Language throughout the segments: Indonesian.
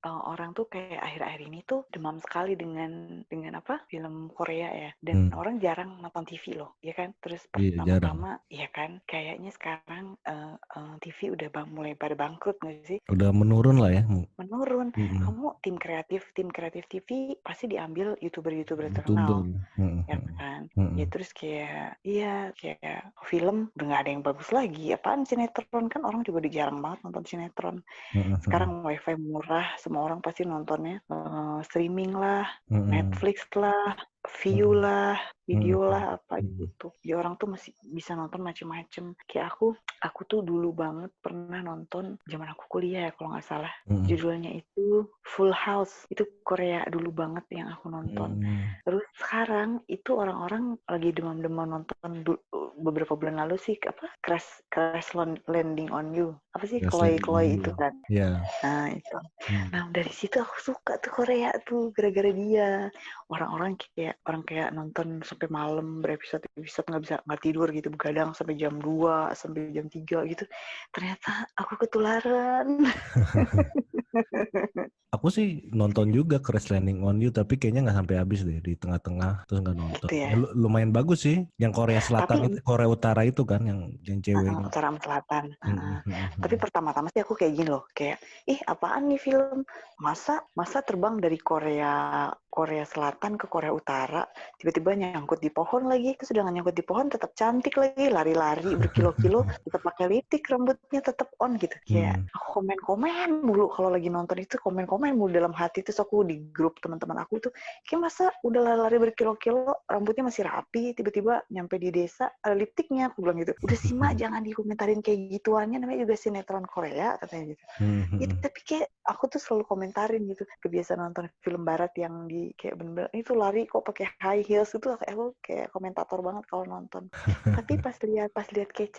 orang tuh kayak akhir-akhir ini tuh demam sekali dengan apa, film Korea ya, dan Hmm. orang jarang nonton TV loh, ya kan. Terus Iya, jarang. pertama-tama, ya kan, kayaknya sekarang TV udah mulai pada bangkrut nggak sih? Udah menurun lah ya. Menurun. Mm-mm. Kamu tim kreatif TV pasti diambil youtuber-youtuber YouTuber. terkenal, ya Mm-mm. kan? Ya Mm-mm. terus kayak film udah nggak ada yang bagus lagi. Apaan sinetron, kan orang juga udah jarang banget nonton sinetron. Mm-mm. Sekarang wifi murah, semua orang pasti nontonnya streaming lah, Mm-mm. Netflix lah, View Mm-mm. lah, video Mm-mm. lah, apa Mm-mm. gitu. Ya orang tuh masih bisa nonton macem-macem. Kayak aku tuh dulu banget pernah nonton zaman aku kuliah ya kalau nggak salah. Mm-mm. Judulnya itu Full House. Itu Korea dulu banget yang aku nonton. Mm-mm. Terus sekarang itu orang-orang lagi demam-demam nonton beberapa bulan lalu sih apa Crash Landing on You. Apa sih Yes, Chloe Landing on Chloe You. itu kan. Ya. Nah itu. Mm. Nah dari situ aku suka tuh Korea tuh gara-gara dia. Orang kayak nonton sampai malam berepisode nggak tidur gitu, begadang sampai jam 2 sampai jam 3 gitu. Ternyata aku ketularan. Aku sih nonton juga Crash Landing on You, tapi kayaknya nggak sampai habis deh, di tengah-tengah terus nggak nonton. Gitu Ya, ya. lumayan bagus sih. Yang Korea Selatan itu, Tapi Korea Utara itu kan, yang ceweknya. Utara sama Selatan. Mm-mm. Tapi Mm-mm. pertama-tama sih aku kayak gini loh, kayak apaan nih film? Masa terbang dari Korea Selatan ke Korea Utara, tiba-tiba nyangkut di pohon lagi, terus udah nyangkut di pohon tetap cantik lagi, lari-lari berkilo-kilo, tetap pakai lipstick, rambutnya tetap on gitu. Kayak Mm. aku komen-komen mulu kalau lagi nonton itu, komen-komen mulu dalam hati. Terus aku di grup teman-teman aku tuh, kayak masa udah lari-lari berkilo-kilo, rambutnya masih rapi, tiba-tiba nyampe di desa ada lipstiknya, aku bilang gitu. Udah sih mak, jangan dikomentarin kayak gituannya, namanya juga sinetron Korea katanya gitu. Gitu, Mm-mm. tapi kayak aku tuh selalu komentarin gitu, kebiasaan nonton film barat yang di kayak bener-bener itu lari kok pakai high heels itu, aku kayak komentator banget kalau nonton. Tapi pas lihat kayak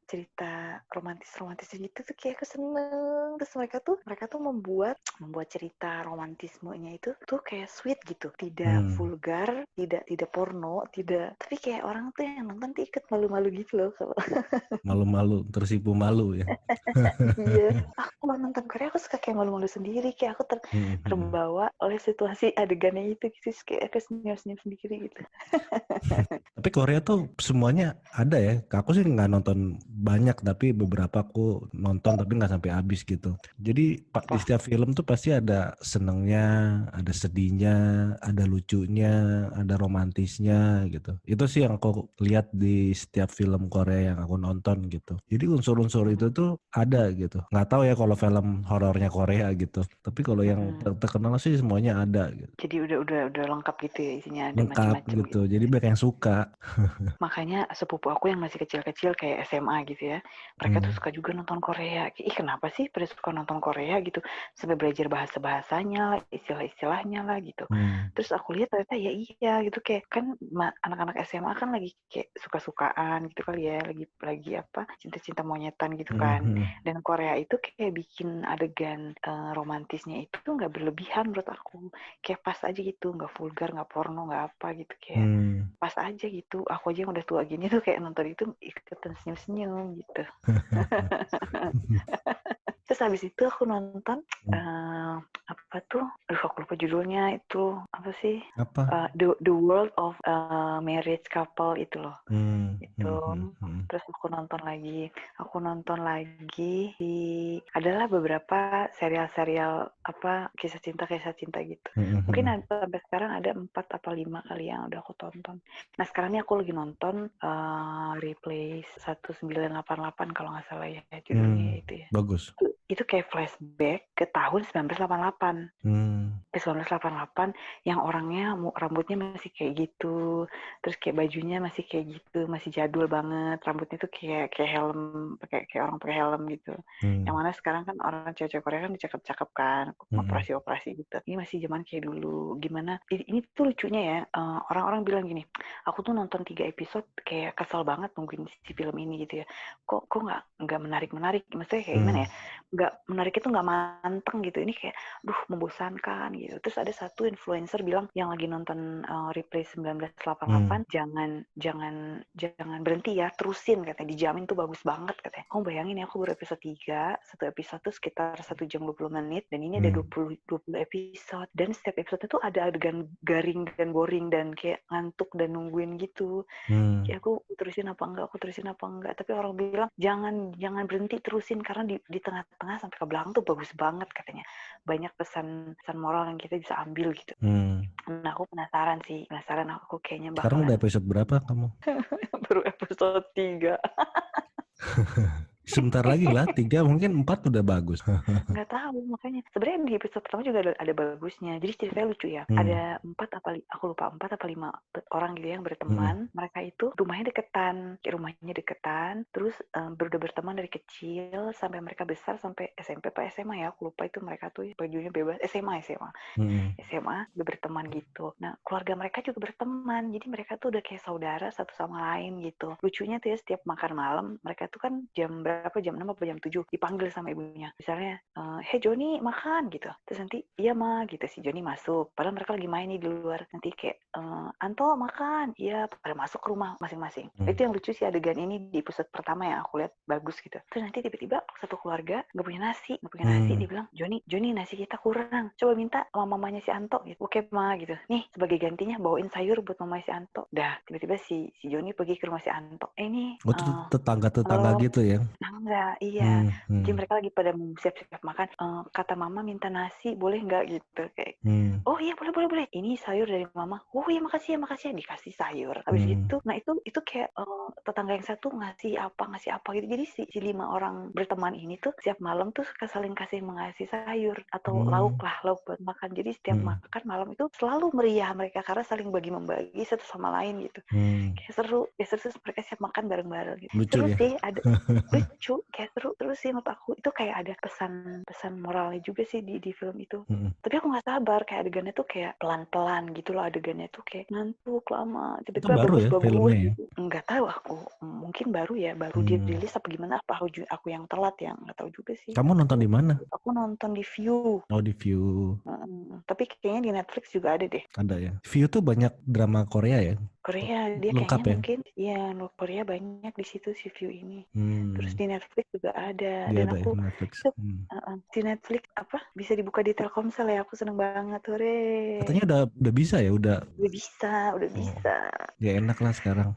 cerita romantis gitu tuh kayak aku seneng. Terus mereka tuh membuat cerita romantismenya itu tuh kayak sweet gitu, tidak Mm. vulgar, tidak porno, tidak, tapi kayak orang tuh yang nonton tuh ikut malu-malu gitu loh kalau. Malu-malu, tersipu malu ya. Iya, aku kalau nonton Korea aku suka kayak malu-malu sendiri, kayak aku Mm-mm. terbawa oleh situasi adegannya itu gitu, terus kayak aku senyum-senyum sendiri gitu. Tapi Korea tuh semuanya ada ya. Aku sih nggak nonton banyak, tapi beberapa aku nonton tapi nggak sampai habis gitu. Jadi di Apa? setiap film tuh pasti ada senengnya, ada sedihnya, ada lucunya, ada romantisnya gitu. Itu sih yang aku lihat di setiap film Korea yang aku nonton gitu. Jadi unsur-unsur itu Mm-mm. tuh ada gitu. Nggak tahu ya kalau film horornya Korea gitu. Tapi kalau yang Mm-mm. terkenal sih semuanya ada gitu. Jadi udah lengkap gitu ya, isinya ada Lengkap macam-macam gitu. gitu. Jadi banyak yang suka. Makanya sepupu aku yang masih kecil-kecil kayak SMA gitu ya, mereka tuh Hmm. suka juga nonton Korea. Ih kenapa sih pada suka nonton Korea gitu, sampai belajar bahasa-bahasanya lah, istilah-istilahnya lah gitu. Hmm. Terus aku lihat ternyata ya iya gitu, kayak kan anak-anak SMA kan lagi kayak suka-sukaan gitu kali ya, lagi apa, cinta-cinta monyetan gitu kan. Mhm. Dan Korea itu kayak bikin adegan romantisnya itu nggak berlebihan menurut aku, kayak pas aja gitu, nggak vulgar, nggak porno, nggak apa gitu, kayak Hmm. pas aja gitu. Aku aja yang udah tua gini tuh kayak nonton itu ikutan senyum-senyum gitu. Terus habis itu aku nonton apa tuh? Aduh aku lupa judulnya, itu apa sih? Apa? The World of Married Couple itu loh. Hmm. Itu. Hmm. Hmm. Hmm. Terus aku nonton lagi adalah beberapa serial-serial apa kisah cinta gitu. Hmm. Mungkin Hmm. sampai sekarang ada 4 apa 5 kali yang udah aku tonton. Nah sekarang ini aku lagi nonton Replace 1988 kalau nggak salah ya judulnya Hmm. itu ya. Bagus. Itu kayak flashback ke tahun 1988. Hmm. 1988 yang orangnya rambutnya masih kayak gitu, terus kayak bajunya masih kayak gitu, masih jadul banget, rambutnya tuh kayak helm, kayak orang pakai helm gitu. Yang Hmm. mana sekarang kan orang cewek-cewek Korea kan cakep-cakep kan, Hmm. operasi-operasi gitu. Ini masih zaman kayak dulu. Gimana? Ini tuh lucunya ya, orang-orang bilang gini, aku tuh nonton 3 episode kayak kesel banget nungguin si film ini gitu ya. Kok nggak menarik-menarik? Maksudnya kayak gimana Hmm. ya? Nggak menarik itu nggak manteng gitu. Ini kayak duh membosankan gitu. Terus ada satu influencer bilang yang lagi nonton replay 1988, jangan berhenti ya, terusin katanya, dijamin tuh bagus banget katanya. Kamu bayangin ya, aku baru episode 3, satu episode tuh sekitar 1 jam 20 menit, dan ini ada 20 episode, dan setiap episode tuh ada adegan garing dan boring dan kayak ngantuk dan nungguin gitu. Kayak aku terusin apa enggak, tapi orang bilang jangan berhenti, terusin, karena di tengah-tengah sampai ke belakang tuh bagus banget katanya, banyak pesan moral yang kita bisa ambil gitu. Nah aku penasaran aku kayaknya Sekarang udah bakalan. episode berapa kamu? Baru episode 3. Sebentar lagi lah, 3 mungkin 4 udah bagus. Nggak tahu, makanya sebenarnya di episode pertama juga ada bagusnya. Jadi ceritanya lucu ya. Ada 4 aku lupa 4 apa 5 orang gitu yang berteman. Mereka itu rumahnya deketan, terus udah berteman dari kecil sampai mereka besar, sampai SMP apa SMA ya, aku lupa itu. Mereka tuh bajunya bebas. SMA udah berteman gitu. Nah keluarga mereka juga berteman, jadi mereka tuh udah kayak saudara satu sama lain gitu. Lucunya tuh ya, setiap makan malam mereka tuh kan jam berapa, jam 6 apa jam 7 dipanggil sama ibunya. Misalnya, hey Joni makan gitu. Terus nanti, iya ma gitu, si Joni masuk. Padahal mereka lagi main nih di luar. Nanti kayak, Anto makan. Iya, pada masuk ke rumah masing-masing. Itu yang lucu sih, adegan ini di episode pertama yang aku lihat bagus gitu. Terus nanti tiba-tiba satu keluarga nggak punya nasi. Dia bilang, Joni nasi kita kurang. Coba minta sama mamanya si Anto gitu. Oke ma gitu. Nih sebagai gantinya bawain sayur buat mamanya si Anto. Dah, tiba-tiba si Joni pergi ke rumah si Anto. Ini Tetangga-tetangga gitu ya? enggak, iya. Jadi mereka lagi pada mau siap-siap makan. Kata mama minta nasi, boleh nggak gitu? Kayak, oh iya boleh. Ini sayur dari mama. Oh iya makasih ya. Dikasih sayur. Habis itu, nah itu kayak tetangga yang satu ngasih apa gitu. Jadi si 5 orang berteman ini tuh setiap malam tuh saling mengasih sayur atau lauk buat makan. Jadi setiap makan malam itu selalu meriah mereka karena saling membagi satu sama lain gitu. Kayak seru. Terus mereka siap makan bareng-bareng gitu. Lucu Seru ya? sih, ada lucu, kayak seru terus sih menurut aku. Itu kayak ada pesan moralnya juga sih di film itu. Tapi aku nggak sabar, kayak adegannya tuh kayak pelan-pelan gitu loh, adegannya tuh kayak ngantuk lama, Itu tiba-tiba baru ya bagus filmnya ya? gitu. Nggak tahu aku, mungkin baru dirilis apa gimana, apa aku yang telat ya, nggak tahu juga sih. Kamu nonton di mana? Aku nonton di View. Oh, di View. Tapi kayaknya di Netflix juga ada deh. Ada ya. View tuh banyak drama Korea ya? Korea, dia Lengkap kayaknya ya? mungkin ya, Korea banyak di situ si View ini. Terus Hmm, di Netflix juga ada, dia dan ada ya aku Netflix. itu di Netflix apa bisa dibuka di Telkomsel ya, aku seneng banget, hore. Katanya udah bisa ya, udah. Udah bisa. Oh, ya enak lah sekarang.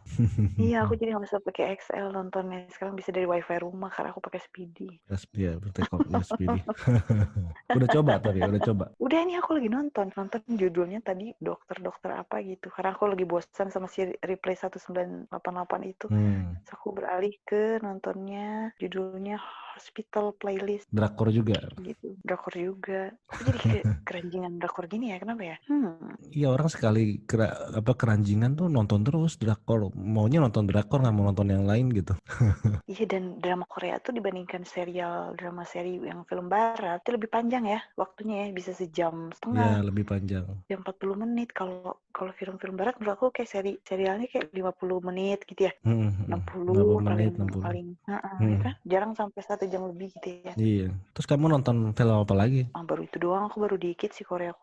Iya, aku jadi nggak usah pakai XL nontonnya, sekarang bisa dari WiFi rumah karena aku pakai Speedy. Ya, SPD. Udah coba. Udah, ini aku lagi nonton judulnya tadi dokter apa gitu, karena aku lagi bosan sama si Replay 1988 itu. Terus aku beralih ke nontonnya judulnya Hospital Playlist. Drakor juga. Gitu, drakor juga. Aku jadi kayak keranjingan drakor gini ya, kenapa ya? Iya, orang sekali keranjingan tuh nonton terus drakor. Maunya nonton drakor, nggak mau nonton yang lain gitu. Iya, dan drama Korea tuh dibandingkan drama seri yang film barat itu lebih panjang ya waktunya ya, bisa sejam Iya, setengah, lebih panjang. jam 40 menit. Kalau film-film barat menurut aku kayak serialnya kayak 50 menit gitu ya. 60 menit, 60. paling. Ya kan? Jarang sampai 1 jam lebih gitu ya. Iya. Terus kamu nonton film apa lagi? Baru itu doang, aku baru dikit sih Korea.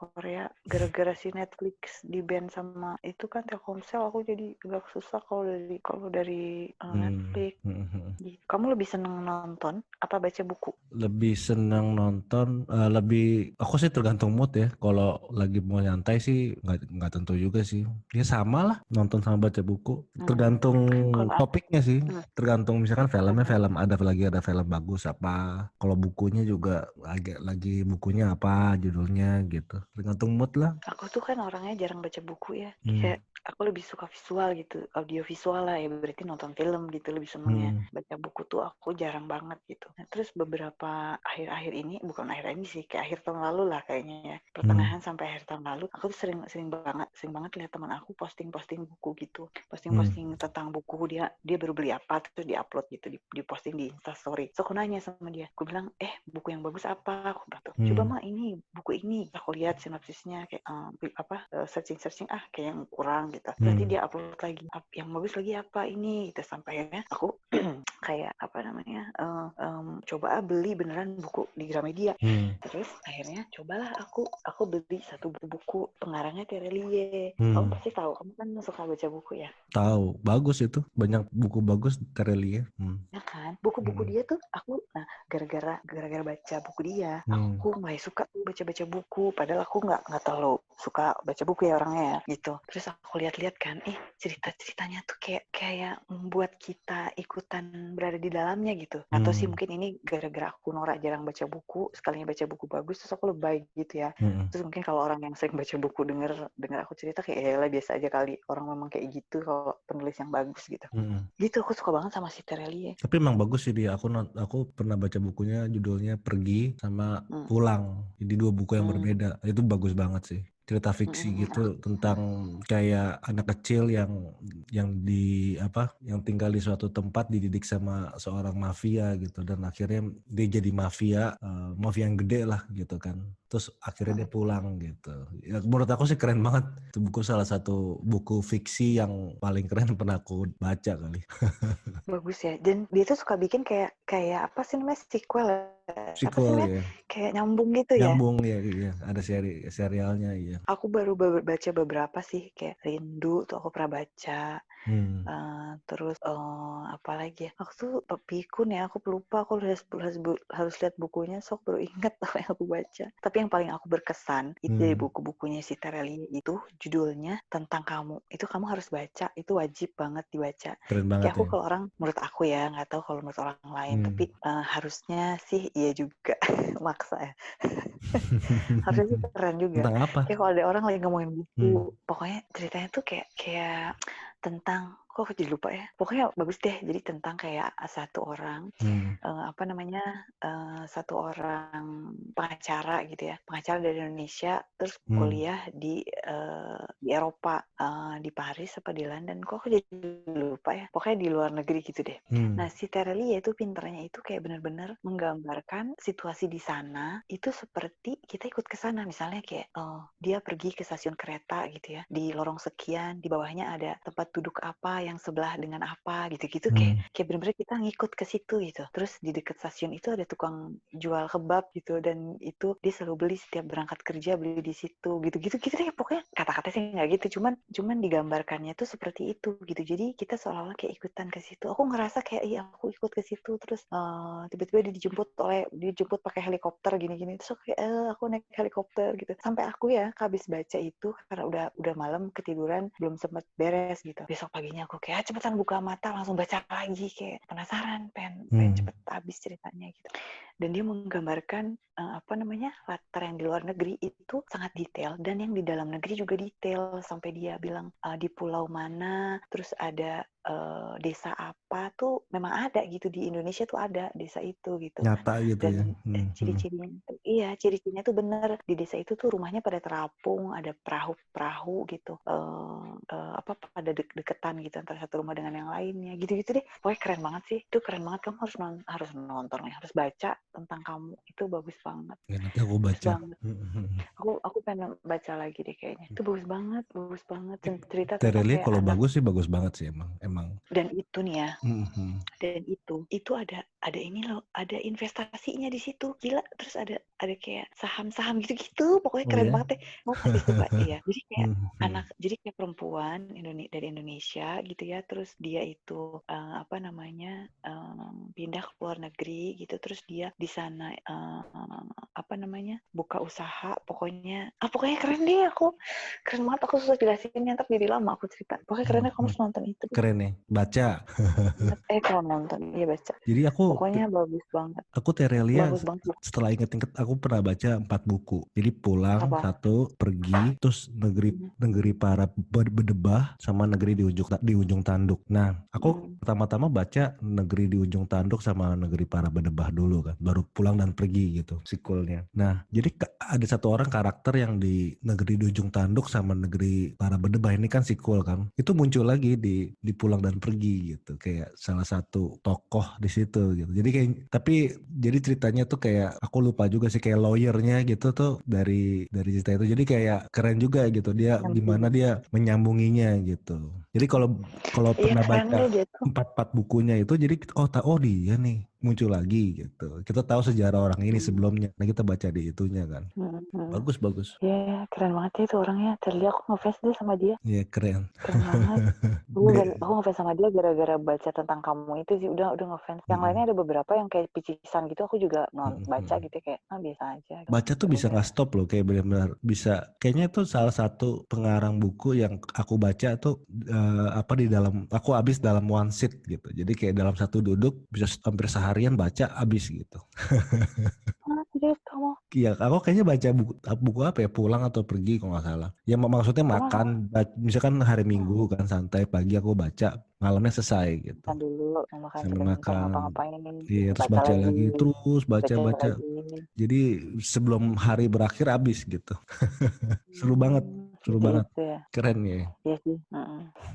Gara-gara si Netflix di ban sama itu kan Telkomsel, aku jadi agak susah kalau dari Netflix. Gitu. Kamu lebih seneng nonton apa baca buku? Lebih senang nonton, aku sih tergantung mood ya. Kalau lagi mau nyantai sih nggak tentu juga sih. Ya sama lah, nonton sama baca buku. Tergantung Kalau topiknya sih. Tergantung misalkan ada film bagus apa. Kalau bukunya juga lagi bukunya apa judulnya gitu. Tergantung mood lah. aku tuh kan orangnya jarang baca buku ya. Kayak aku lebih suka visual gitu, audio visual lah ya, berarti nonton film gitu lebih senengnya. Baca buku tuh aku jarang banget gitu. Nah, terus beberapa akhir-akhir ini, bukan akhir ini sih, kayak akhir tahun lalu lah kayaknya ya, pertengahan sampai akhir tahun lalu, aku tuh sering banget lihat teman aku posting buku gitu, posting tentang buku, dia baru beli apa terus diupload gitu, diposting di Instastory. So aku nanya sama dia, aku bilang buku yang bagus apa? Aku bilang tuh, coba mah ini buku ini, aku lihat sinopsisnya kayak searching kayak yang kurang gitu. Berarti dia upload lagi yang bagus lagi apa ini gitu, sampai akhirnya aku kayak coba beli beneran buku di Gramedia. Hmm. Terus akhirnya cobalah aku beli satu buku pengarangnya Terelie. Hmm. Kamu pasti tahu, kamu kan suka baca buku ya. Tahu, bagus itu, banyak buku bagus Terelie. Ya kan, buku-buku dia tuh gara-gara baca buku dia, aku mulai suka tuh baca buku. Padahal aku nggak terlalu suka baca buku ya orangnya ya, gitu. Terus aku lihat-lihat kan, cerita-ceritanya tuh kayak membuat kita ikutan berada di dalamnya gitu. Atau sih mungkin ini gara-gara aku norak jarang baca buku, sekalinya baca buku bagus terus aku lebay gitu ya. Terus mungkin kalau orang yang sering baca buku denger aku cerita kayak lah biasa aja kali, orang memang kayak gitu kalau penulis yang bagus gitu. Gitu aku suka banget sama si Terelie. Tapi emang bagus sih dia. Aku pernah baca bukunya, judulnya Pergi sama Pulang. Jadi 2 buku yang berbeda. Itu bagus banget sih. Cerita fiksi gitu tentang kayak anak kecil yang tinggal di suatu tempat dididik sama seorang mafia gitu, dan akhirnya dia jadi mafia yang gede lah gitu kan. Terus akhirnya dia pulang gitu. Ya, menurut aku sih keren banget. Itu buku salah satu buku fiksi yang paling keren pernah aku baca kali. Bagus ya. Dan dia tuh suka bikin kayak apa sih namanya, sequel ya? Apa sih namanya? Ya. Kayak nyambung gitu ya. Nyambung ya, ada serialnya ya. Aku baru baca beberapa sih, kayak Rindu tuh aku pernah baca. Terus apa lagi ya? Aku tuh Pikun ya, aku pelupa, aku harus lihat bukunya, so aku baru ingat apa yang aku baca. Tapi yang paling aku berkesan itu dari buku-bukunya si Terelie itu judulnya Tentang Kamu. Itu kamu harus baca, itu wajib banget dibaca. Keren banget. Kayak aku kalau orang, menurut aku ya, nggak tahu kalau menurut orang lain, tapi harusnya sih iya juga maksa ya. Harusnya sih keren juga. Tentang apa? Kayak kalau ada orang lagi ngomongin buku, pokoknya ceritanya tuh kayak tentang, kok aku jadi lupa ya. Pokoknya bagus deh. Jadi tentang kayak satu orang, satu orang pengacara gitu ya, pengacara dari Indonesia, terus kuliah di Eropa, di Paris apa di London. Kok aku jadi lupa ya. Pokoknya di luar negeri gitu deh. Nah si Terelie itu pinternya itu kayak benar-benar menggambarkan situasi di sana itu seperti kita ikut ke sana. Misalnya kayak dia pergi ke stasiun kereta gitu ya, di lorong sekian, di bawahnya ada tempat duduk apa yang sebelah dengan apa gitu-gitu, kayak bener-bener kita ngikut ke situ gitu. Terus di dekat stasiun itu ada tukang jual kebab gitu, dan itu dia selalu beli setiap berangkat kerja, beli di situ gitu-gitu deh. Pokoknya kata-kata sih nggak gitu, cuman digambarkannya tuh seperti itu gitu. Jadi kita seolah-olah kayak ikutan ke situ. Aku ngerasa kayak iya aku ikut ke situ. Terus tiba-tiba dijemput pakai helikopter gini-gini. Terus aku naik helikopter gitu. Sampai aku ya habis baca itu karena udah malam, ketiduran, belum sempat beres gitu. Besok paginya aku kayak cepetan buka mata langsung baca lagi, kayak penasaran, pengen cepet habis ceritanya gitu. Dan dia menggambarkan latar yang di luar negeri itu sangat detail, dan yang di dalam negeri juga detail, sampai dia bilang di pulau mana, terus ada desa apa tuh memang ada gitu di Indonesia tuh, ada desa itu gitu. Nyata gitu. Dan ya. Ciri-cirinya tuh bener di desa itu tuh rumahnya pada terapung, ada perahu gitu, pada deketan gitu antara satu rumah dengan yang lainnya gitu deh. Pokoknya keren banget sih, itu keren banget. Kamu harus nonton nih, harus baca Tentang Kamu, itu bagus banget. Ya, nanti aku baca. Aku pengen baca lagi deh kayaknya. Itu bagus banget. Cerita tentang Terelie kayak kalau anak. bagus sih bagus banget sih emang. Dan itu nih ya. Dan itu ada ini loh, ada investasinya di situ. Gila, terus ada kayak saham-saham gitu-gitu. Pokoknya keren banget deh. Mau pasti suka. Iya. Jadi kayak jadi kayak perempuan dari Indonesia gitu ya. Terus dia itu pindah ke luar negeri gitu. Terus dia di sana buka usaha. Pokoknya keren deh. Keren banget. Aku susah jelasinnya, tapi jadi lama aku cerita. Pokoknya keren deh, kamu harus nonton itu. Keren nih, baca. Kalau nonton, iya baca. Jadi pokoknya bagus banget. Aku Terelie setelah inget-inget aku pernah baca 4 buku. Jadi Pulang, 1, Pergi, terus Negeri Para Bedebah, sama Negeri di Ujung Tanduk. Nah, aku pertama-tama baca Negeri di Ujung Tanduk sama Negeri Para Bedebah dulu kan, baru Pulang dan Pergi gitu sequelnya. Nah, jadi ada satu orang karakter yang di Negeri di Ujung Tanduk sama Negeri Para Bedebah ini kan sequel kan. Itu muncul lagi di Pulang dan Pergi gitu, kayak salah satu tokoh di situ gitu. Jadi jadi ceritanya tuh kayak aku lupa juga sih kayak lawyernya gitu tuh dari cerita itu. Jadi kayak keren juga gitu dia gimana dia menyambunginya gitu. Jadi kalau Iya pernah keren deh baca dia tuh. 4 bukunya itu jadi oh dia nih muncul lagi gitu. Kita tahu sejarah orang ini sebelumnya. Nah kita baca di itunya kan. Bagus. Iya, keren banget ya itu orangnya. Tadi aku ngefans deh sama dia. Iya keren. Keren banget. Aku ngefans sama dia gara-gara baca tentang kamu itu sih. Udah ngefans. Yang lainnya ada beberapa yang kayak picisan gitu. Aku juga baca gitu kayak biasa aja. Baca tuh bisa nggak stop loh, kayak benar-benar bisa. Kayaknya itu salah satu pengarang buku yang aku baca tuh aku habis dalam one sit gitu. Jadi kayak dalam satu duduk bisa hampir seharian baca habis gitu. Serius kamu? Iya, aku kayaknya baca buku apa ya, pulang atau pergi kalau nggak salah. Ya maksudnya makan, misalkan hari Minggu kan santai, pagi aku baca, malamnya selesai gitu. Makan dulu, makan Sambil sebentar, makan. ngapa-ngapain, Iya, terus baca lagi, terus baca. lagi. Jadi sebelum hari berakhir habis gitu. Seru banget. Gitu ya. Keren ya. Iya sih.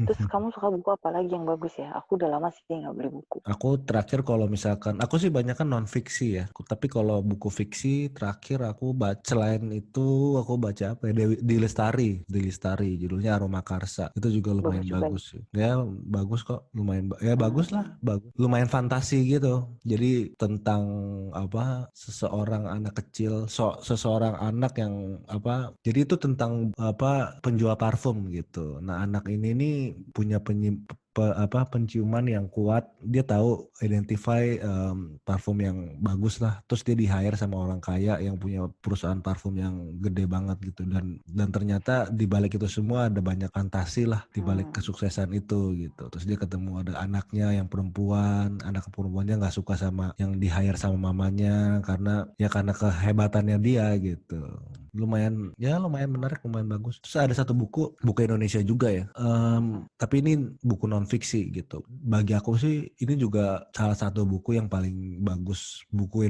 Terus kamu suka buku apa lagi yang bagus ya? Aku udah lama sih nggak beli buku. Aku terakhir kalau misalkan, aku sih banyak kan non fiksi ya. Tapi kalau buku fiksi terakhir aku baca, selain itu aku baca apa ya? Di Lestari, judulnya Aroma Karsa. Itu juga lumayan bagus sih. Ya bagus kok, lumayan ya bagus lah, bagus. Lumayan fantasi gitu. Jadi tentang apa? Seseorang anak kecil, seseorang anak yang apa? Jadi itu tentang apa? Penjual parfum gitu. Nah, anak ini nih punya penciuman yang kuat. Dia tahu identify parfum yang bagus lah. Terus dia di-hire sama orang kaya yang punya perusahaan parfum yang gede banget gitu. Dan ternyata di balik itu semua ada banyak fantasi lah di balik kesuksesan itu gitu. Terus dia ketemu ada anaknya yang perempuan, anak perempuannya nggak suka sama yang di-hire sama mamanya karena kehebatannya dia gitu. Lumayan menarik, lumayan bagus. Terus ada satu buku Indonesia juga ya. Tapi ini buku non fiksi gitu. Bagi aku sih ini juga salah satu buku yang paling bagus, buku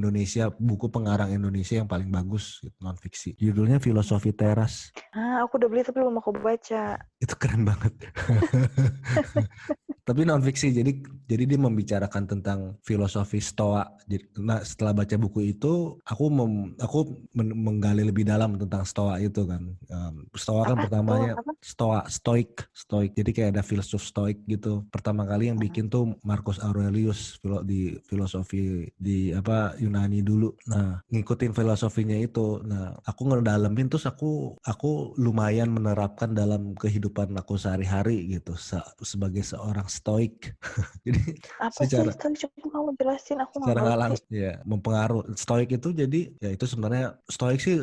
pengarang Indonesia yang paling bagus gitu, non fiksi. Judulnya Filosofi Teras. Aku udah beli tapi belum aku baca. Itu keren banget. Tapi non fiksi, jadi dia membicarakan tentang filosofi Stoa. Nah, setelah baca buku itu, aku menggali lebih dalam tentang Stoa itu kan. Stoa kan pertamanya Stoik. Jadi kayak ada filsuf Stoik gitu. Pertama kali yang bikin tuh Marcus Aurelius di filosofi di Yunani dulu. Nah, ngikutin filosofinya itu. Nah, aku ngedalamin terus aku lumayan menerapkan dalam kehidupan aku sehari-hari gitu sebagai seorang stoik. Jadi apa secara sih stoik, coba kamu jelasin, aku nggak ngerti. Langsung ya mempengaruhi. Stoik itu jadi ya itu sebenarnya stoik sih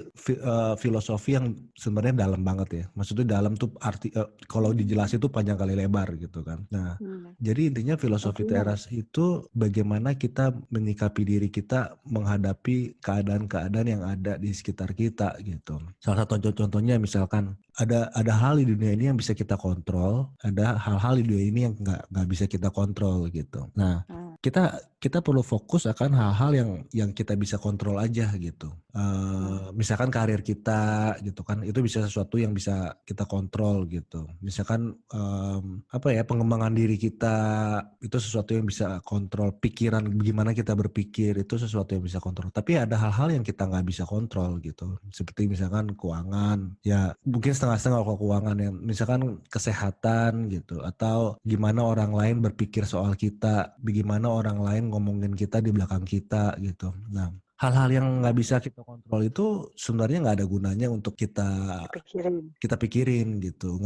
filosofi yang sebenarnya dalam banget ya. Maksudnya dalam tuh arti kalau dijelasin tuh panjang kali lebar gitu kan. Nah, jadi intinya filosofi teras itu bagaimana kita menyikapi diri kita menghadapi keadaan-keadaan yang ada di sekitar kita gitu. Salah satu contohnya misalkan ada hal di dunia ini yang bisa kita kontrol, ada hal-hal di dunia ini yang nggak bisa kita kontrol gitu. Nah, kita perlu fokus akan hal-hal yang kita bisa kontrol aja gitu. Misalkan karir kita gitu kan, itu bisa sesuatu yang bisa kita kontrol gitu. Misalkan pengembangan diri kita itu sesuatu yang bisa kontrol. Pikiran gimana kita berpikir itu sesuatu yang bisa kontrol. Tapi ada hal-hal yang kita nggak bisa kontrol gitu. Seperti misalkan keuangan, ya mungkin setengah-setengah kalau keuangan, yang misalkan kesehatan gitu, atau gimana orang lain berpikir soal kita, bagaimana orang lain ngomongin kita di belakang kita gitu. Nah, hal-hal yang nggak bisa kita kontrol itu sebenarnya nggak ada gunanya untuk kita pikirin gitu.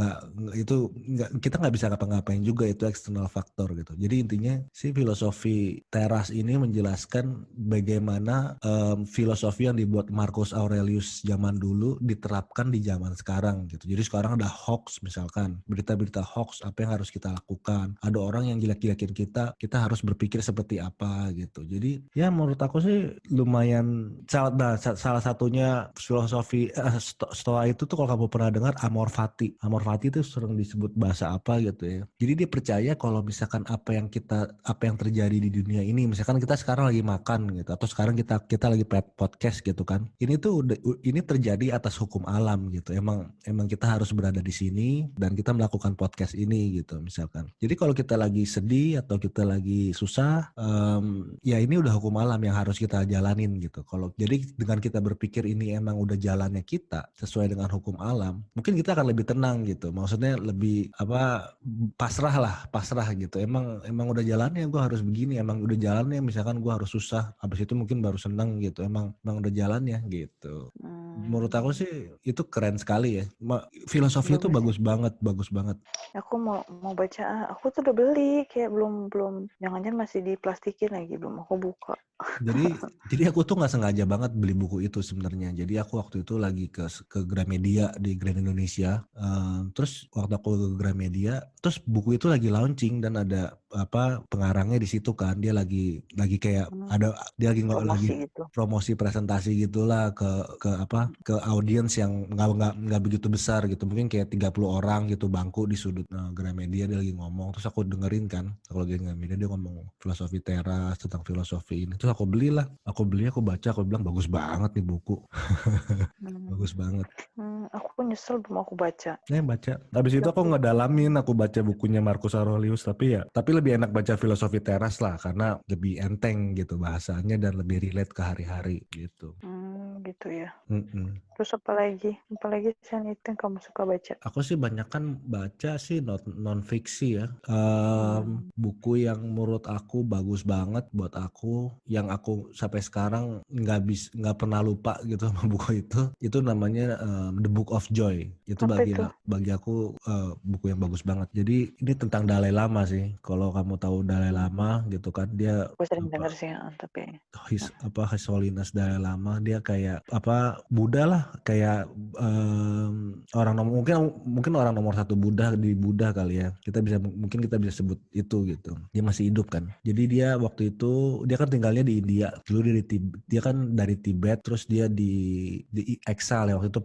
Kita nggak bisa ngapa-ngapain juga, itu eksternal faktor gitu. Jadi intinya si filosofi teras ini menjelaskan bagaimana filosofi yang dibuat Marcus Aurelius zaman dulu diterapkan di zaman sekarang gitu. Jadi sekarang ada hoax, misalkan berita-berita hoax, apa yang harus kita lakukan? Ada orang yang jelek-jelekin kita harus berpikir seperti apa gitu. Jadi ya menurut aku sih lumayan salah satunya filosofi Stoa itu tuh, kalau kamu pernah dengar Amor Fati itu sering disebut bahasa apa gitu ya. Jadi dia percaya kalau misalkan apa yang terjadi di dunia ini, misalkan kita sekarang lagi makan gitu, atau sekarang kita lagi podcast gitu kan, ini terjadi atas hukum alam gitu. Emang kita harus berada di sini dan kita melakukan podcast ini gitu misalkan. Jadi kalau kita lagi sedih atau kita lagi susah, ya ini udah hukum alam yang harus kita jalanin lain gitu. Kalau jadi dengan kita berpikir ini emang udah jalannya kita sesuai dengan hukum alam, mungkin kita akan lebih tenang gitu. Maksudnya lebih pasrah gitu. Emang udah jalannya gue harus begini, emang udah jalannya misalkan gue harus susah, habis itu mungkin baru seneng gitu. Emang udah jalannya gitu. Menurut aku sih itu keren sekali ya. Filosofinya tuh Bagus. bagus banget. Aku mau baca, aku tuh udah beli, kayak belum, jangan-jangan masih diplastikin lagi, belum aku buka. Jadi aku tuh nggak sengaja banget beli buku itu sebenarnya. Jadi aku waktu itu lagi ke Gramedia di Grand Indonesia. Terus waktu aku ke Gramedia, terus buku itu lagi launching dan ada pengarangnya di situ kan. Dia lagi kayak dia lagi Promosi gitu. promosi presentasi gitulah ke audiens yang nggak begitu besar gitu. Mungkin kayak 30 orang gitu bangku di sudut Gramedia, dia lagi ngomong. Terus aku dengerin kan. Kalau lagi Gramedia dia ngomong filosofi teras, tentang filosofi ini. Terus aku beli, aku baca, aku bilang bagus banget nih buku. Bagus banget. Aku nyesel belum aku baca. Baca. Habis itu aku ngedalamin, aku baca bukunya Marcus Aurelius, tapi lebih enak baca filosofi teras lah karena lebih enteng gitu bahasanya dan lebih relate ke hari-hari gitu. Gitu ya. Terus apa lagi selain itu yang kamu suka baca? Aku sih banyak kan baca sih non fiksi ya. Buku yang menurut aku bagus banget buat aku, yang aku sampai sekarang nggak pernah lupa gitu sama buku itu namanya The Book of Joy. Itu bagi aku buku yang bagus banget. Jadi ini tentang Dalai Lama sih. Kalau kamu tahu Dalai Lama gitu kan, dia Aku sering denger sih, tapi His Holiness Dalai Lama, dia kayak Buddha lah, kayak mungkin orang nomor satu Buddha kali ya. Mungkin kita bisa sebut itu gitu. Dia masih hidup kan. Jadi dia waktu itu dia kan tinggalnya di India. Dulu dia kan dari Tibet, terus dia di exile ya, waktu itu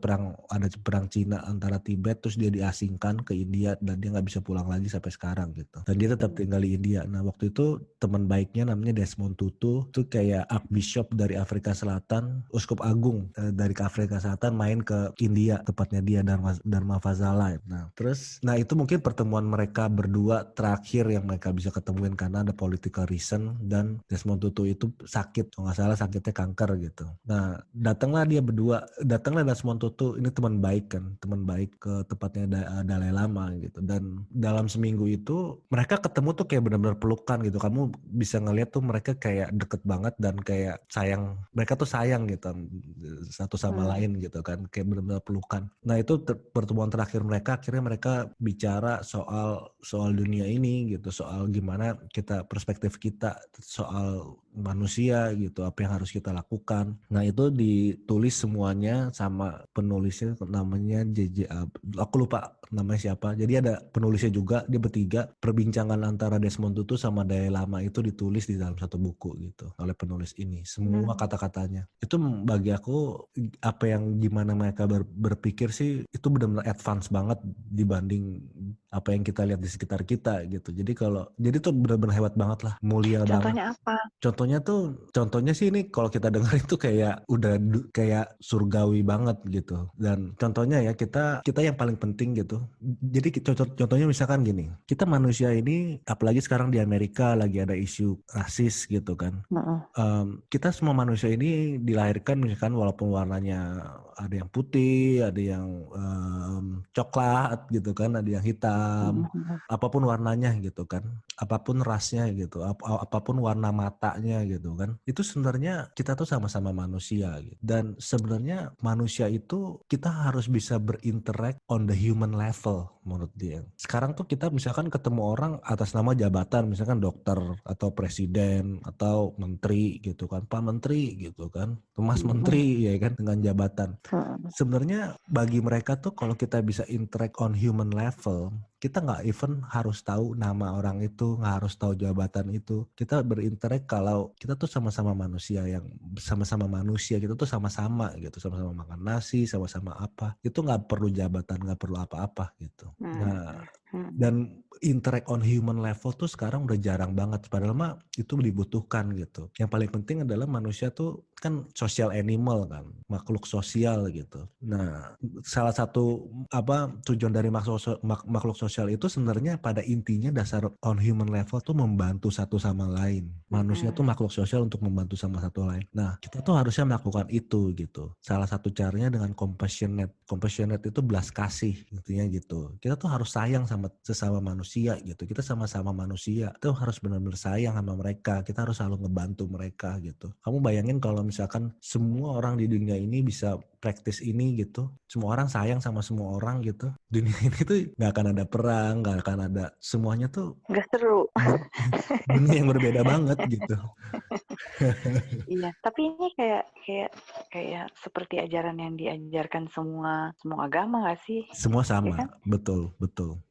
ada perang Cina antara Tibet, terus dia diasingkan ke India dan dia nggak bisa pulang lagi sampai sekarang gitu. Dan dia tetap tinggal di India. Nah waktu itu teman baiknya namanya Desmond Tutu, itu kayak Archbishop dari Afrika Selatan, Uskup Agung dari Afrika Selatan main ke India, tepatnya dia Dharma Fazala. Nah itu mungkin pertemuan mereka berdua terakhir yang mereka bisa ketemuin karena ada political reason, dan Desmond Tutu itu sakit, kalau nggak salah sakitnya kanker gitu. Nah datanglah Desmond Tutu, ini teman baik ke tempatnya Dalai Lama gitu, dan dalam seminggu itu mereka ketemu tuh kayak benar-benar pelukan gitu. Kamu bisa ngeliat tuh mereka kayak deket banget dan kayak mereka tuh sayang gitu satu sama lain gitu kan, kayak benar-benar pelukan. Nah itu pertemuan terakhir mereka, akhirnya mereka bicara soal dunia ini gitu, soal gimana perspektif kita soal manusia gitu, apa yang harus kita lakukan. Nah itu ditulis semuanya sama penulisnya namanya aku lupa namanya siapa. Jadi ada penulisnya juga, dia bertiga. Perbincangan antara Desmond Tutu sama Dalai Lama itu ditulis di dalam satu buku gitu oleh penulis ini, semua kata-katanya. Itu bagi aku gimana mereka berpikir sih, itu benar-benar advance banget dibanding apa yang kita lihat di sekitar kita gitu. Jadi tuh benar-benar hebat banget lah, mulia banget. Contohnya apa? Contohnya sih ini kalau kita dengar itu kayak udah kayak surgawi banget gitu. Dan contohnya ya kita yang paling penting gitu. Jadi contohnya misalkan gini, kita manusia ini apalagi sekarang di Amerika lagi ada isu rasis gitu kan. Kita semua manusia ini dilahirkan misalkan walaupun warnanya ada yang putih, ada yang coklat gitu kan, ada yang hitam, apapun warnanya gitu kan, apapun rasnya gitu, apapun warna matanya gitu kan, itu sebenarnya kita tuh sama-sama manusia gitu. Dan sebenarnya manusia itu kita harus bisa berinteract on the human level menurut dia. Sekarang tuh kita misalkan ketemu orang atas nama jabatan, misalkan dokter atau presiden atau menteri gitu kan, Pak Menteri gitu kan, Mas Menteri ya kan, dengan jabatan. Sebenarnya bagi mereka tuh kalau kita bisa interact on human level, kita nggak even harus tahu nama orang itu, nggak harus tahu jabatan itu. Kita berinteract kalau kita tuh sama-sama manusia, kita tuh sama-sama gitu, sama-sama makan nasi, sama-sama apa. Itu nggak perlu jabatan, nggak perlu apa-apa gitu. Nah, dan interact on human level tuh sekarang udah jarang banget, padahal mah itu dibutuhkan gitu. Yang paling penting adalah manusia tuh kan social animal kan, makhluk sosial gitu. Nah, salah satu tujuan dari makhluk sosial sosial itu sebenarnya pada intinya dasar on human level tuh membantu satu sama lain. Manusia tuh makhluk sosial untuk membantu sama satu lain. Nah, kita tuh harusnya melakukan itu gitu. Salah satu caranya dengan compassionate. Compassionate itu belas kasih, intinya gitu. Kita tuh harus sayang sama sesama manusia gitu. Kita sama-sama manusia tuh harus benar-benar sayang sama mereka. Kita harus selalu ngebantu mereka gitu. Kamu bayangin kalau misalkan semua orang di dunia ini bisa praktis ini gitu, semua orang sayang sama semua orang gitu, dunia ini tuh nggak akan ada perang, nggak akan ada, semuanya tuh Nggak seru. dunia yang berbeda banget gitu. Iya, tapi ini kayak seperti ajaran yang diajarkan semua agama nggak sih? Semua Ya sama, kan? betul.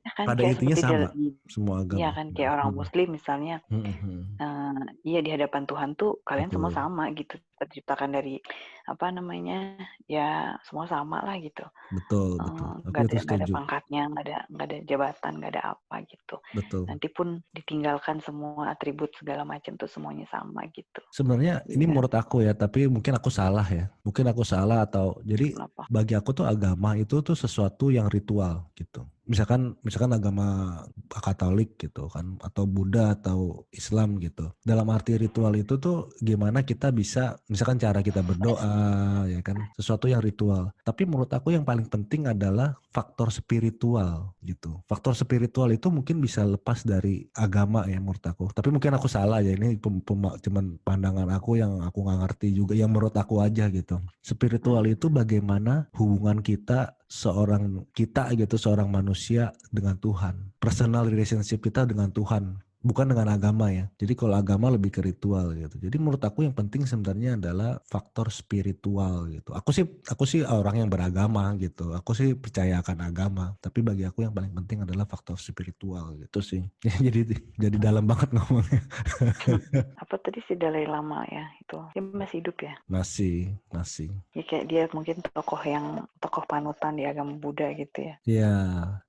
Ya kan Pada kayak intinya seperti sama, semua ya agama. kan kayak orang Muslim misalnya, Hmm. iya di hadapan Tuhan tuh kalian semua Betul, sama gitu, terciptakan dari apa namanya, ya semua sama lah gitu. betul. Aku itu Nggak ada setuju. pangkatnya, nggak ada jabatan, nggak ada apa gitu. Betul. Nanti pun ditinggalkan semua atribut segala macam tuh semuanya sama gitu. Sebenarnya ini Iya, menurut aku ya, tapi mungkin aku salah ya. Mungkin aku salah atau jadi kenapa? bagi aku tuh agama itu tuh sesuatu yang ritual gitu. Misalkan agama Katolik gitu kan, atau Buddha atau Islam gitu. Dalam arti ritual itu tuh gimana kita bisa, misalkan cara kita berdoa ya kan, sesuatu yang ritual. Tapi menurut aku yang paling penting adalah faktor spiritual gitu. Faktor spiritual itu mungkin bisa lepas dari agama ya menurut aku. Tapi mungkin aku salah ya, ini cuman pandangan aku yang aku nggak ngerti juga, yang menurut aku aja gitu. Spiritual itu bagaimana hubungan seorang manusia dengan Tuhan. Personal relationship kita dengan Tuhan. Bukan dengan agama ya. Jadi kalau agama lebih ke ritual gitu. Jadi menurut aku yang penting sebenarnya adalah faktor spiritual gitu. Aku sih orang yang beragama gitu. Aku sih percaya akan agama. Tapi bagi aku yang paling penting adalah faktor spiritual gitu sih. Jadi dalam banget ngomongnya. Apa tadi si Dalai Lama ya itu, dia masih hidup ya? Masih. Ya kayak dia mungkin tokoh panutan di agama Buddha gitu ya. Ya,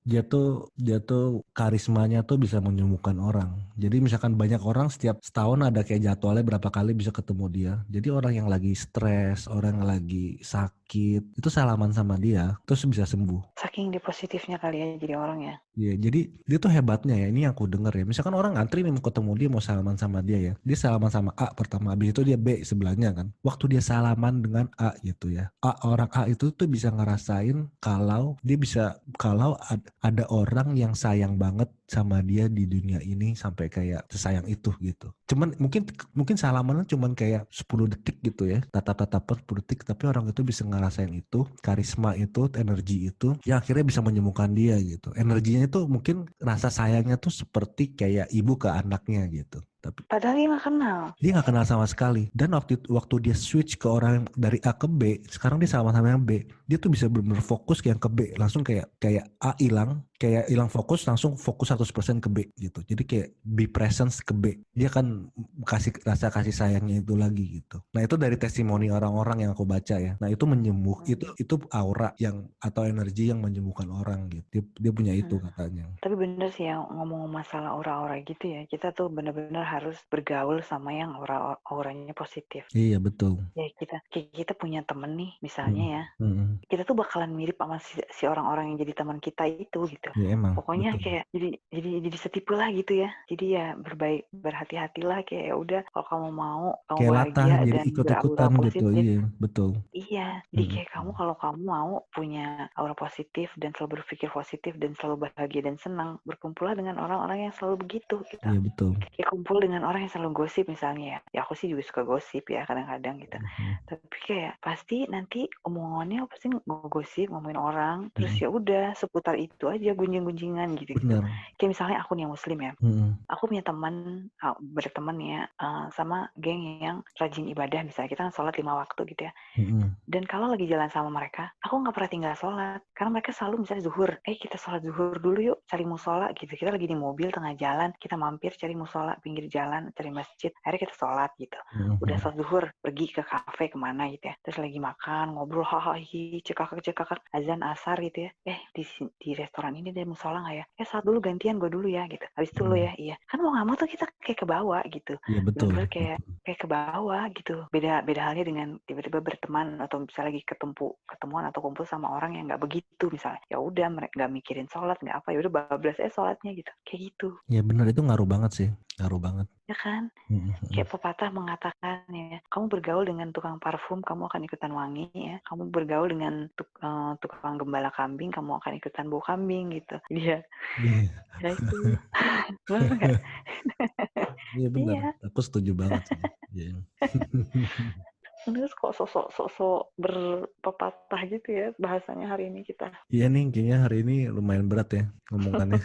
dia tuh karismanya tuh bisa menyembuhkan orang. Jadi misalkan banyak orang setiap setahun ada kayak jadwalnya berapa kali bisa ketemu dia. Jadi orang yang lagi stres, orang yang lagi sakit, itu salaman sama dia, terus bisa sembuh. Saking dia positifnya kali ya jadi orang ya. Iya, jadi dia tuh hebatnya ya, ini yang aku denger ya. Misalkan orang ngantri nih mau ketemu dia, mau salaman sama dia ya. Dia salaman sama A pertama, habis itu dia B sebelahnya kan. Waktu dia salaman dengan A gitu ya. Orang A itu tuh bisa ngerasain kalau ada orang yang sayang banget sama dia di dunia ini sampai kayak sesayang itu gitu. Cuman mungkin salamannya cuman kayak 10 detik gitu ya. Tatap-tatapan 10 detik, tapi orang itu bisa ngerasain itu, karisma itu, energi itu yang akhirnya bisa menyembuhkan dia gitu. Energinya itu mungkin rasa sayangnya tuh seperti kayak ibu ke anaknya gitu. Tapi Padahal dia nggak kenal. dia nggak kenal sama sekali. Dan waktu dia switch ke orang dari A ke B, sekarang dia sama-sama yang B. Dia tuh bisa benar-benar fokus ke yang ke B, langsung kayak A hilang fokus, langsung fokus 100% ke B gitu. Jadi kayak be presence ke B. Dia kan rasa kasih sayangnya itu lagi gitu. Nah, itu dari testimoni orang-orang yang aku baca ya. Nah, itu itu aura yang atau energi yang menyembuhkan orang gitu. Dia punya itu katanya. Tapi bener sih ya, ngomong masalah aura-aura gitu ya, kita tuh benar-benar harus bergaul sama yang auranya positif. Iya, betul. Ya kita punya temen nih misalnya ya, Hmm. kita tuh bakalan mirip sama si orang-orang yang jadi teman kita itu gitu. Ya emang, Pokoknya betul. kayak jadi setipe lah gitu ya. Jadi ya berhati-hatilah, kayak ya udah kalau kamu mau kamu Kayak latah bahagia jadi dan beraura ikut-ikutan gitu, positif. iya, betul. Iya, jadi kayak kalau kamu mau punya aura positif dan selalu berpikir positif dan selalu bahagia dan senang, berkumpullah dengan orang-orang yang selalu begitu gitu. Iya, betul. Kayak kumpul dengan orang yang selalu gosip misalnya ya. Ya aku sih juga suka gosip ya kadang-kadang gitu. Tapi kayak pasti nanti omongannya pasti ngegosip, ngomongin orang, terus ya udah seputar itu aja, gunjing-gunjingan gitu-gitu. Benar. Kayak misalnya aku nih yang muslim ya. Mm-mm. Aku punya berteman ya sama geng yang rajin ibadah, misalnya kita kan sholat 5 waktu gitu ya. Mm-mm. Dan kalau lagi jalan sama mereka, aku nggak pernah tinggal sholat. Karena mereka selalu misalnya zuhur, kita sholat zuhur dulu yuk, cari musola gitu. Kita lagi di mobil tengah jalan, kita mampir cari musola pinggir di jalan cari masjid, akhirnya kita sholat gitu. Udah sholat zuhur pergi ke kafe kemana gitu ya, terus lagi makan ngobrol hahaha cekakak azan asar gitu ya, di restoran ini ada musola nggak ya, sholat dulu gantian gue dulu ya gitu, habis itu lo ya, iya kan mau nggak mau tuh kita kayak ke bawah gitu, Iya betul. bener-bener kayak ke bawah gitu. Beda halnya dengan tiba-tiba berteman atau bisa lagi ketemuan atau kumpul sama orang yang nggak begitu misalnya. Ya udah mereka nggak mikirin sholat nggak apa, ya udah bablas sholatnya gitu. Kayak gitu. Iya benar, itu ngaruh banget sih, ngaruh banget. Ya kan? Kayak pepatah mengatakan ya, kamu bergaul dengan tukang parfum, kamu akan ikutan wangi ya. Kamu bergaul dengan tukang gembala kambing, kamu akan ikutan bau kambing gitu. Iya. Iya. Ya itu. Benar nggak? Iya benar, Iya. aku setuju banget sih. Iya. Terus kok sosok berpepatah gitu ya bahasanya hari ini kita. Iya nih, kayaknya hari ini lumayan berat ya ngomongannya.